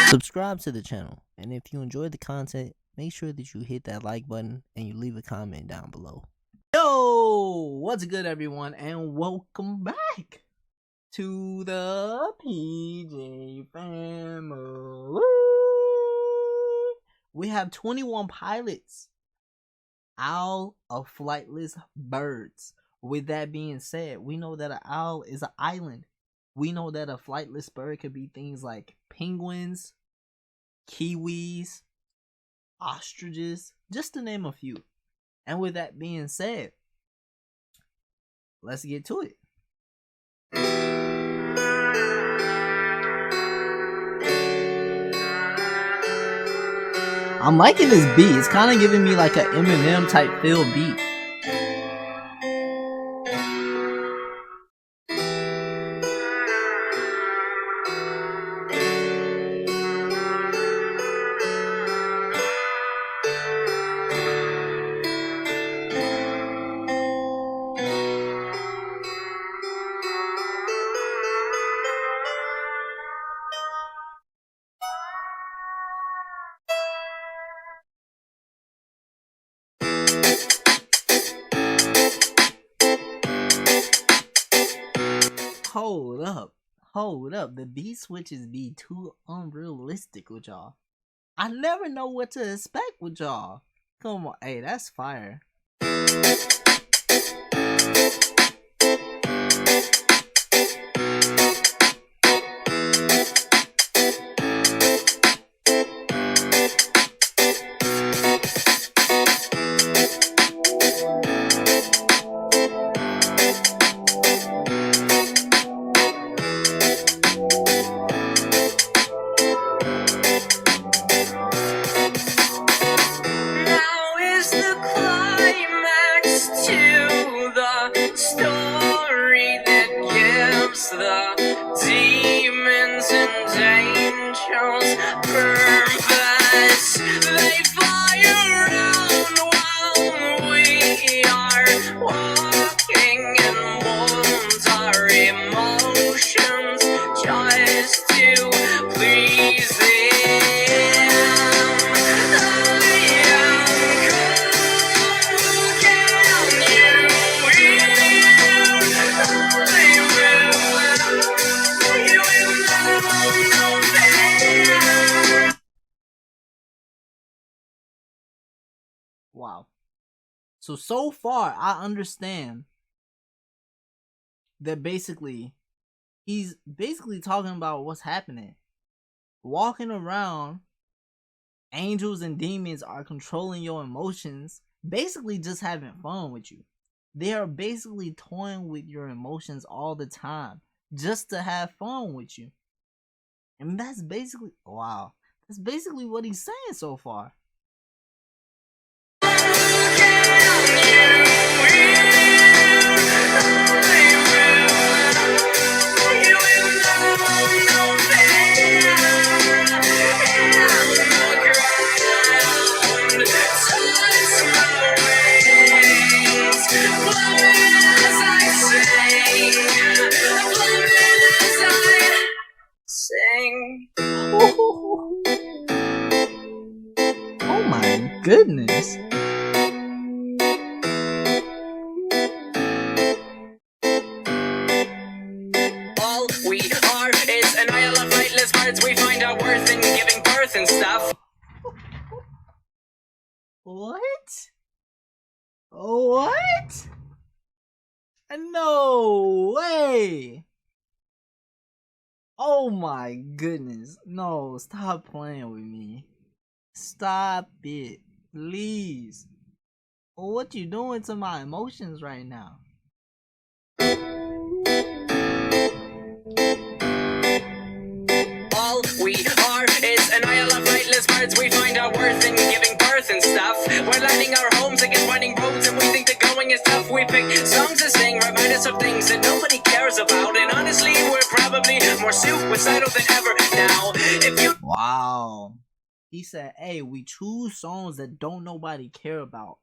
Subscribe to the channel, and if you enjoyed the content, make sure that you hit that like button and you leave a comment down below. Yo, what's good everyone, and welcome back to the PJ family. We have 21 pilots owl of flightless birds. With that being said, we know that an owl is an island. We know that a flightless bird could be things like penguins, kiwis, ostriches, just to name a few. And with that being said, let's get to it. I'm liking this beat. It's kind of giving me like an Eminem type feel beat. Hold up, the beat switches be too unrealistic with y'all. I never know what to expect with y'all. Come on, hey, that's fire. Wow. So far, I understand that basically, he's basically talking about what's happening. Walking around, angels and demons are controlling your emotions, basically just having fun with you. They are basically toying with your emotions all the time, just to have fun with you. And that's basically, wow, that's basically what he's saying so far. Oh my goodness. All we are is an isle of flightless birds. We find our worth in giving birth and stuff. What? What? No way. Oh my goodness. No, stop playing with me. Stop it. Please. What you doing to my emotions right now? All we are is an isle of flightless birds. We find our worth in giving birth and stuff. We're lighting our homes against winding roads, and we think the going is tough. We pick songs to sing, remind us of things that nobody cares about. And honestly, we're probably more suicidal than ever now. If you Wow. He said, hey, we choose songs that don't nobody care about.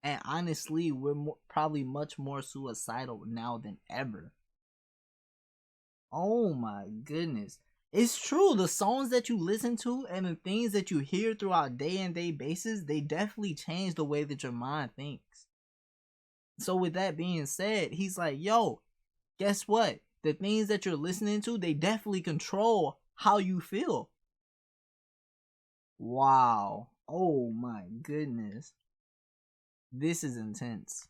And honestly, we're probably much more suicidal now than ever. Oh my goodness. It's true. The songs that you listen to and the things that you hear throughout day and day basis, they definitely change the way that your mind thinks. So with that being said, he's like, yo, guess what? The things that you're listening to, they definitely control how you feel. Wow. Oh my goodness. This is intense.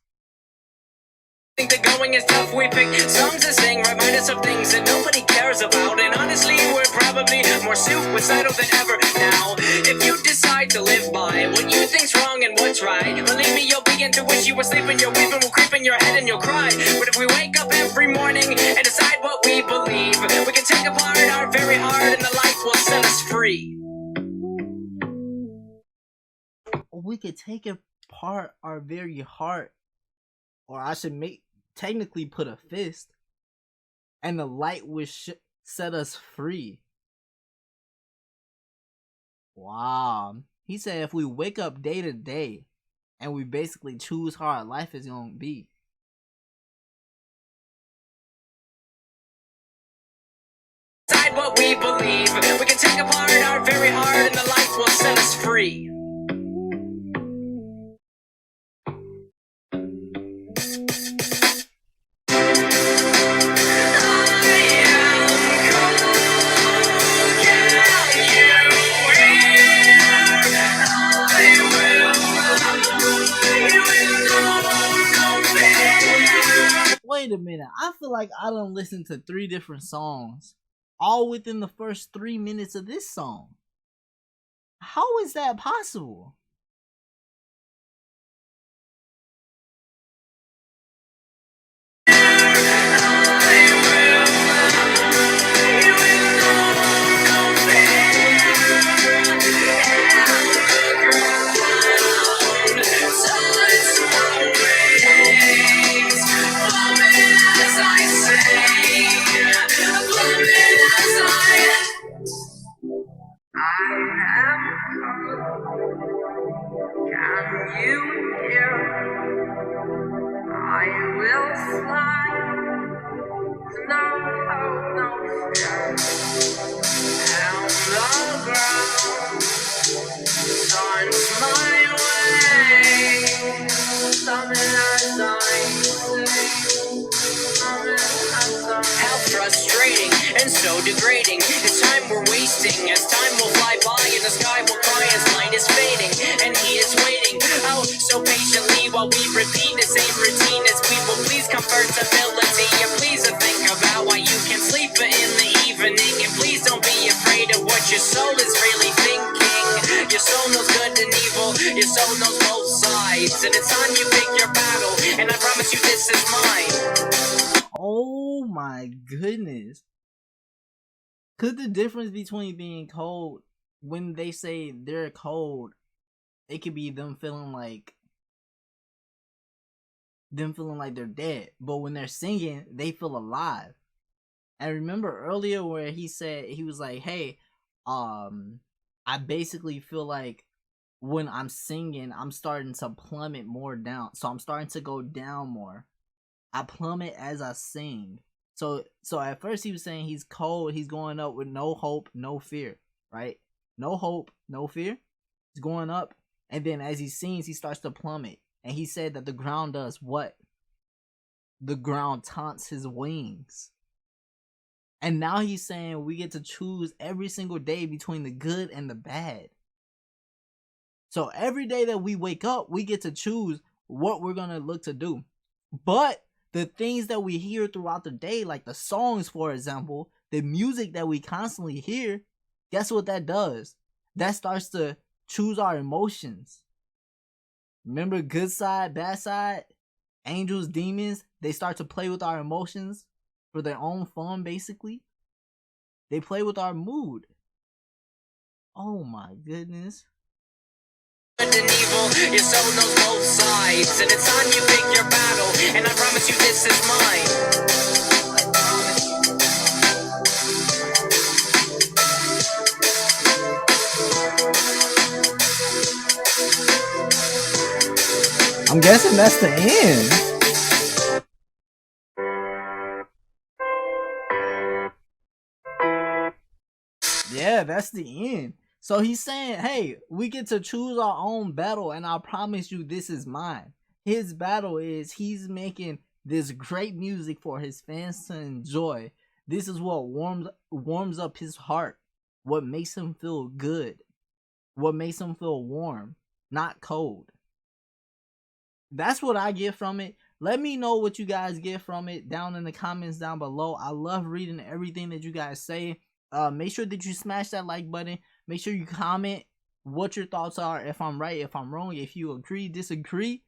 Think the going is tough, we pick songs to sing, remind us of things that nobody cares about. And honestly, we're probably more suicidal than ever now. If you decide to live by what you think's wrong and what's right, believe me, you'll begin to wish you were sleeping. Your weeping will creep in your head and you'll cry. But if we wake up every morning and decide what we believe, we can take apart our very heart and the light will set us free. We could take apart our very heart, or I should technically put a fist, and the light will set us free. Wow. He said if we wake up day to day and we basically choose how our life is going to be. Decide what we believe. We can take apart our very heart and the light will set us free. Wait a minute. I feel like I done listened to 3 different songs, all within the first 3 minutes of this song. How is that possible? How frustrating and so degrading. It's time we're wasting, as time will fly by and the sky will cry as light is fading. And he is waiting, oh, so patiently while we repeat the same routine as we will please comfortability. And please think about why you can sleep in the evening. And please don't be afraid of what your soul is really thinking. Your soul knows good and evil, your soul knows both sides. And it's time you pick your battle, and I promise you this is mine. Oh my goodness. Could the difference between being cold, when they say they're cold, it could be them feeling like they're dead, but when they're singing, they feel alive. And remember earlier where he said, he was like, hey, I basically feel like when I'm singing, I'm starting to plummet more down. So I'm starting to go down more. I plummet as I sing. So at first he was saying he's cold, he's going up with no hope, no fear, right? No hope, no fear. He's going up, and then as he sings, he starts to plummet. And he said that the ground does what? The ground taunts his wings. And now he's saying we get to choose every single day between the good and the bad. So every day that we wake up, we get to choose what we're going to look to do. But the things that we hear throughout the day, like the songs, for example, the music that we constantly hear, guess what that does? That starts to choose our emotions. Remember, good side, bad side, angels, demons, they start to play with our emotions for their own fun, basically. They play with our mood. Oh my goodness. Good and evil, your soul knows both sides, and it's time you pick your battle, and I promise you this is mine. I'm guessing that's the end. Yeah, that's the end. So he's saying, hey, we get to choose our own battle, and I promise you this is mine. His battle is he's making this great music for his fans to enjoy. This is what warms up his heart, what makes him feel good, what makes him feel warm, not cold. That's what I get from it. Let me know what you guys get from it down in the comments down below. I love reading everything that you guys say. Make sure that you smash that like button. Make sure you comment what your thoughts are, if I'm right, if I'm wrong, if you agree, disagree.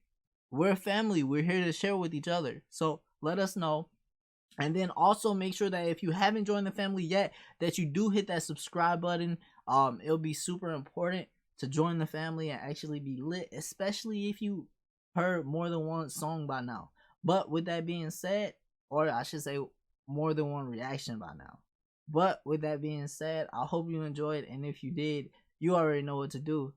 We're family. We're here to share with each other. So let us know. And then also make sure that if you haven't joined the family yet, that you do hit that subscribe button. It'll be super important to join the family and actually be lit, especially if you heard more than one song by now. But with that being said, or I should say more than one reaction by now. But with that being said, I hope you enjoyed, and if you did, you already know what to do.